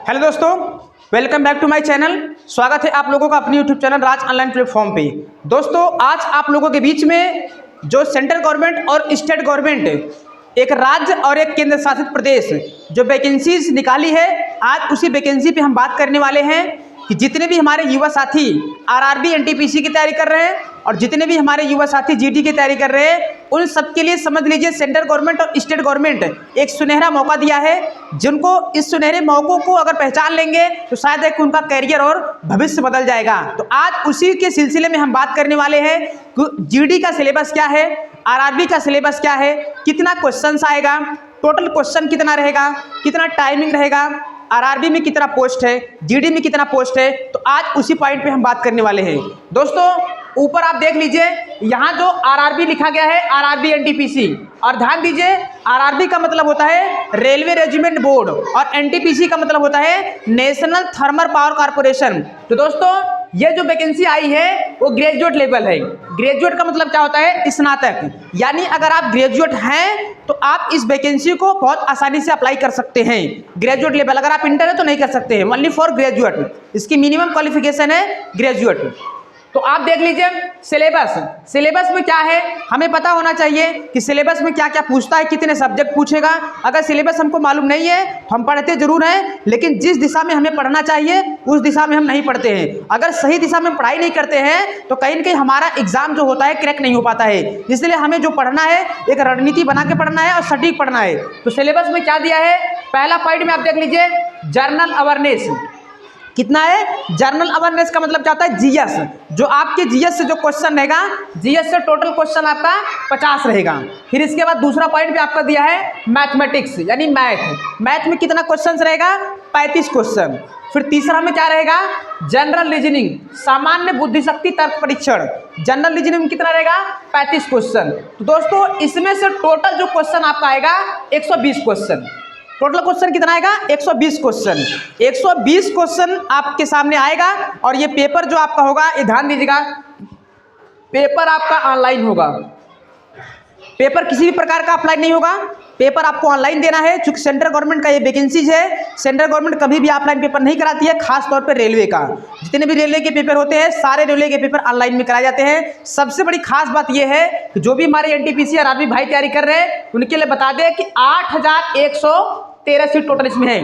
Hello दोस्तों, welcome back to my channel. स्वागत है आप लोगों का अपने YouTube channel Raj online platform पे। दोस्तों, आज आप लोगों के बीच में जो सेंट्रल गवर्नमेंट और स्टेट गवर्नमेंट, एक राज्य और एक केंद्र शासित प्रदेश जो वैकेंसीज निकाली है, आज उसी वैकेंसी पे हम बात करने वाले हैं कि जितने भी हमारे युवा साथी आरआरबी एनटीपीसी की तैयारी कर रहे हैं और जितने भी हमारे युवा साथी जीडी की तैयारी कर रहे हैं, उन सबके लिए समझ लीजिए सेंट्रल गवर्नमेंट और स्टेट गवर्नमेंट एक सुनहरा मौका दिया है, जिनको इस सुनहरे मौकों को अगर पहचान लेंगे तो शायद एक उनका करियर और भविष्य बदल जाएगा। तो आज उसी के सिलसिले में हम बात करने वाले हैं कि जीडी का सिलेबस क्या है, आरआरबी का सिलेबस क्या है, कितना क्वेश्चन आएगा, टोटल क्वेश्चन कितना रहेगा, कितना टाइमिंग रहेगा, आरआरबी में कितना पोस्ट है, जीडी में कितना पोस्ट है। तो आज उसी पॉइंट पे हम बात करने वाले हैं। दोस्तों, ऊपर आप देख लीजिए, यहाँ जो आरआरबी लिखा गया है, आरआरबी एनटीपीसी, और ध्यान दीजिए आरआरबी का मतलब होता है रेलवे रेजिमेंट बोर्ड और एनटीपीसी का मतलब होता है नेशनल थर्मल पावर कॉर्पोरेशन। तो दोस्तों, ये जो वैकेंसी आई है वो ग्रेजुएट लेवल है। ग्रेजुएट का मतलब क्या होता है? स्नातक। यानी अगर आप ग्रेजुएट हैं तो आप इस वैकेंसी को बहुत आसानी से अप्लाई कर सकते हैं। ग्रेजुएट लेवल, अगर आप इंटर है तो नहीं कर सकते हैं, ओनली फॉर ग्रेजुएट। इसकी मिनिमम क्वालिफिकेशन है ग्रेजुएट। तो आप देख लीजिए सिलेबस में क्या है, हमें पता होना चाहिए कि सिलेबस में क्या क्या पूछता है, कितने सब्जेक्ट पूछेगा। अगर सिलेबस हमको मालूम नहीं है तो हम पढ़ते जरूर हैं, लेकिन जिस दिशा में हमें पढ़ना चाहिए उस दिशा में हम नहीं पढ़ते हैं। अगर सही दिशा में पढ़ाई नहीं करते हैं तो कहीं ना कहीं हमारा एग्जाम जो होता है क्रैक नहीं हो पाता है। इसलिए हमें जो पढ़ना है एक रणनीति बना के पढ़ना है और सटीक पढ़ना है। तो सिलेबस में क्या दिया है, पहला पॉइंट में आप देख लीजिए, जनरल अवेयरनेस कितना है। जनरल अवेयरनेस का मतलब क्या होता है? जीएस। जो आपके जीएस से जो क्वेश्चन रहेगा, जीएस से टोटल क्वेश्चन आपका 50 रहेगा। फिर इसके बाद दूसरा पॉइंट भी आपका दिया है मैथमेटिक्स, यानी मैथ में कितना क्वेश्चन रहेगा? 35 क्वेश्चन। फिर तीसरा में क्या रहेगा? जनरल रीजनिंग, सामान्य बुद्धि शक्ति तर्क परीक्षण। जनरल रीजनिंग में कितना रहेगा? 35 क्वेश्चन। तो दोस्तों, इसमें से टोटल जो क्वेश्चन आपका आएगा 120 क्वेश्चन। टोटल क्वेश्चन कितना आएगा? 120 क्वेश्चन। 120 क्वेश्चन आपके सामने आएगा। और ये पेपर जो आपका होगा, ये ध्यान दीजिएगा, पेपर आपका ऑनलाइन होगा। पेपर किसी भी प्रकार का अप्लाई नहीं होगा, पेपर आपको ऑनलाइन देना है। चूंकि सेंट्रल गवर्नमेंट का ये वैकेंसीज है, सेंट्रल गवर्नमेंट कभी भी ऑफलाइन पेपर नहीं कराती है, खास तौर पे रेलवे का। जितने भी रेलवे के पेपर होते हैं, सारे रेलवे के पेपर ऑनलाइन में कराए जाते हैं। सबसे बड़ी खास बात यह है कि जो भी हमारे एनटीपीसी और आरआरबी भाई तैयारी कर रहे हैं, उनके लिए बता दें कि 8113 सीट टोटल इसमें है।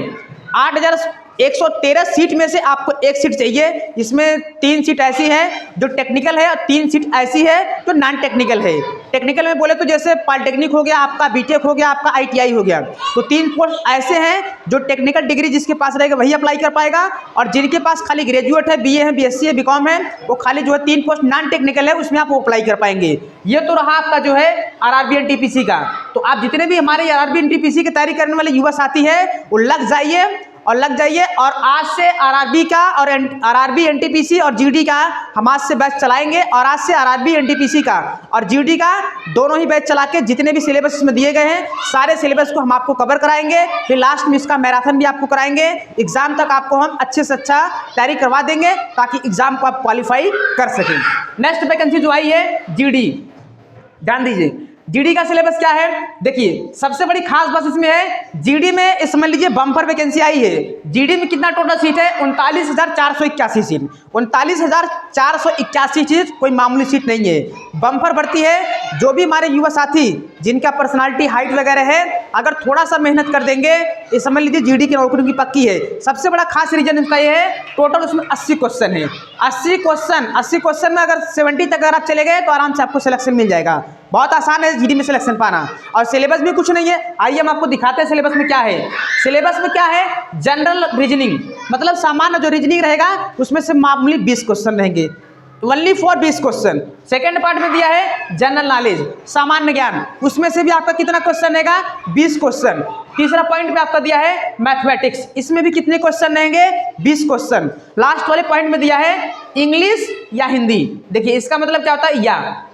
8113 सीट में से आपको एक सीट चाहिए। इसमें 3 सीट ऐसी है जो टेक्निकल है और 3 सीट ऐसी है जो नॉन टेक्निकल है। टेक्निकल में बोले तो जैसे पॉलिटेक्निक हो गया, आपका बीटेक हो गया, आपका आईटीआई हो गया। तो 3 पोस्ट ऐसे हैं जो टेक्निकल डिग्री जिसके पास रहेगा वही अप्लाई कर पाएगा, और जिनके पास खाली ग्रेजुएट है, बीए है, बीएससी है, बीकॉम है, वो खाली जो है 3 पोस्ट नॉन टेक्निकल है, उसमें आप वो अप्लाई कर पाएंगे। ये तो रहा आपका जो है आरआरबी एनटीपीसी का। तो आप जितने भी हमारे आरआरबी एनटीपीसी की तैयारी करने वाले युवा साथी है वो लग जाइए और आज से आरआरबी का और आरआरबी एनटीपीसी और जीडी का हम आज से बैच चलाएंगे। और आज से आरआरबी एनटीपीसी का और जीडी का दोनों ही बैच चला के जितने भी सिलेबस इसमें दिए गए हैं, सारे सिलेबस को हम आपको कवर कराएंगे। फिर लास्ट में इसका मैराथन भी आपको कराएंगे। एग्जाम तक आपको हम अच्छे से अच्छा तैयारी करवा देंगे ताकि एग्जाम को आप क्वालिफाई कर सकें। नेक्स्ट वैकेंसी जो आई है जीडी, ध्यान दीजिए, जीडी का सिलेबस क्या है? देखिए, सबसे बड़ी खास बात इसमें है, जीडी में समझ लीजिए बम्पर वैकेंसी आई है। जीडी में कितना टोटल सीट है? 39,481 सीट। 39,481 सीट कोई मामूली सीट नहीं है, बम्पर भर्ती है। जो भी हमारे युवा साथी जिनका पर्सनालिटी हाइट वगैरह है, अगर थोड़ा सा मेहनत कर देंगे, ये समझ लीजिए जीडी की नौकरी की पक्की है। सबसे बड़ा खास रीजन इसका ये है, टोटल उसमें 80 क्वेश्चन है। 80 क्वेश्चन में अगर 70 तक अगर आप चले गए तो आराम से आपको सिलेक्शन मिल जाएगा। बहुत आसान है जीडी में सिलेक्शन पाना। और सिलेबस भी कुछ नहीं है, आइए हम आपको दिखाते हैं सिलेबस में क्या है। सिलेबस में क्या है? जनरल रीजनिंग, मतलब सामान्य जो रीजनिंग रहेगा उसमें से मामूली 20 क्वेश्चन रहेंगे, only for 20 question. Second part में दिया है जनरल नॉलेज, सामान्य ज्ञान, उसमें से भी आपका कितना क्वेश्चन रहेगा? 20 क्वेश्चन। तीसरा पॉइंट में आपका दिया है मैथमेटिक्स, इसमें भी कितने क्वेश्चन रहेंगे? 20 क्वेश्चन। लास्ट वाले पॉइंट में दिया है इंग्लिश या हिंदी। देखिए, इसका मतलब क्या होता है?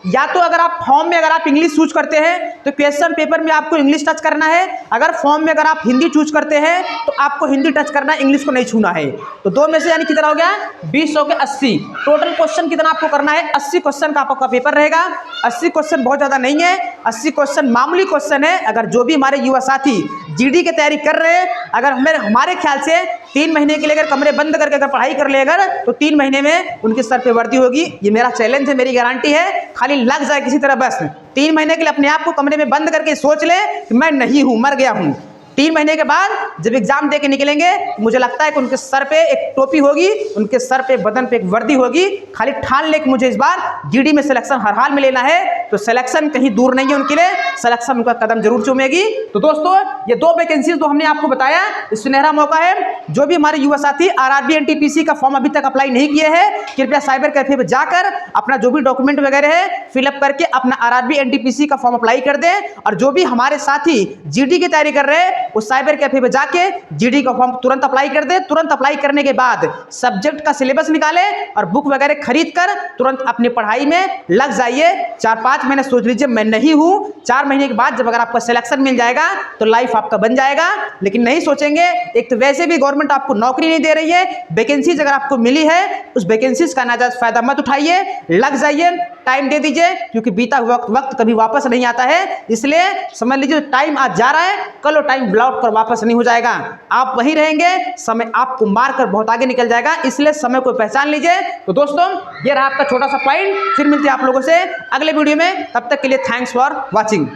या तो अगर आप फॉर्म में अगर आप इंग्लिश चूज करते हैं तो क्वेश्चन पेपर में आपको इंग्लिश टच करना है। अगर फॉर्म में अगर आप हिंदी चूज करते हैं तो आपको हिंदी टच करना है, इंग्लिश को नहीं छूना है। तो दो में से यानी कितना हो गया? 20 हो के 80। टोटल क्वेश्चन कितना आपको करना है? 80 क्वेश्चन का आपका पेपर रहेगा। 80 क्वेश्चन बहुत ज्यादा नहीं है, 80 क्वेश्चन मामूली क्वेश्चन है। अगर जो भी हमारे युवा साथी जीडी की तैयारी कर रहे हैं, अगर हमारे ख्याल से 3 महीने के लिए अगर कमरे बंद करके अगर पढ़ाई कर ले अगर, तो 3 महीने में उनके सर पे वर्दी होगी। ये मेरा चैलेंज है, मेरी गारंटी है। खाली लग जाए किसी तरह बस 3 महीने के लिए अपने आप को कमरे में बंद करके सोच ले कि मैं नहीं हूं, मर गया हूं। 3 महीने के बाद जब एग्जाम दे के निकलेंगे, मुझे लगता है कि उनके सर पे एक टोपी होगी, उनके सर पे बदन पे एक वर्दी होगी। खाली ठान ले कि मुझे इस बार जीडी में सिलेक्शन हर हाल में लेना है, तो सिलेक्शन कहीं दूर नहीं है उनके लिए, सिलेक्शन उनका कदम जरूर चूमेगी। तो दोस्तों, ये 2 वैकेंसीज तो हमने आपको बताया, सुनहरा मौका है। जो भी हमारे युवा साथी आरआरबी एनटीपीसी का फॉर्म अभी तक अप्लाई नहीं किए हैं, कृपया साइबर कैफे पर जाकर अपना जो भी डॉक्यूमेंट वगैरह है फिलअप करके अपना आरआरबी एनटीपीसी का फॉर्म अप्लाई कर दें। और जो भी हमारे साथी जीडी की तैयारी कर रहे हैं, उस साइबर कैफे पे जाके जीडी का फॉर्म तुरंत अप्लाई कर दे। तुरंत अप्लाई करने के बाद सब्जेक्ट का सिलेबस निकाले और बुक वगैरह खरीद कर तुरंत अपनी पढ़ाई में लग जाइए। 4-5 महीने सोच लीजिए मैं नहीं हूं, 4 महीने के बाद जब अगर आपका सिलेक्शन मिल जाएगा तो लाइफ आपका बन जाएगा। लेकिन नहीं सोचेंगे, एक तो वैसे भी गवर्नमेंट आपको नौकरी नहीं दे रही है, वैकेंसीज अगर आपको मिली है उस वैकेंसीज का नाजायज फायदा मत उठाइए, लग जाइए, टाइम दे दीजिए, क्योंकि बीता वक्त कभी वापस नहीं आता है। इसलिए समझ लीजिए टाइम आज जा रहा है, कल वो टाइम ब्लॉट पर वापस नहीं हो जाएगा। आप वहीं रहेंगे, समय आपको मार कर बहुत आगे निकल जाएगा। इसलिए समय को पहचान लीजिए। तो दोस्तों, ये रहा आपका छोटा सा पॉइंट। फिर मिलते हैं आप लोगों से अगले वीडियो में, तब तक के लिए थैंक्स फॉर वॉचिंग।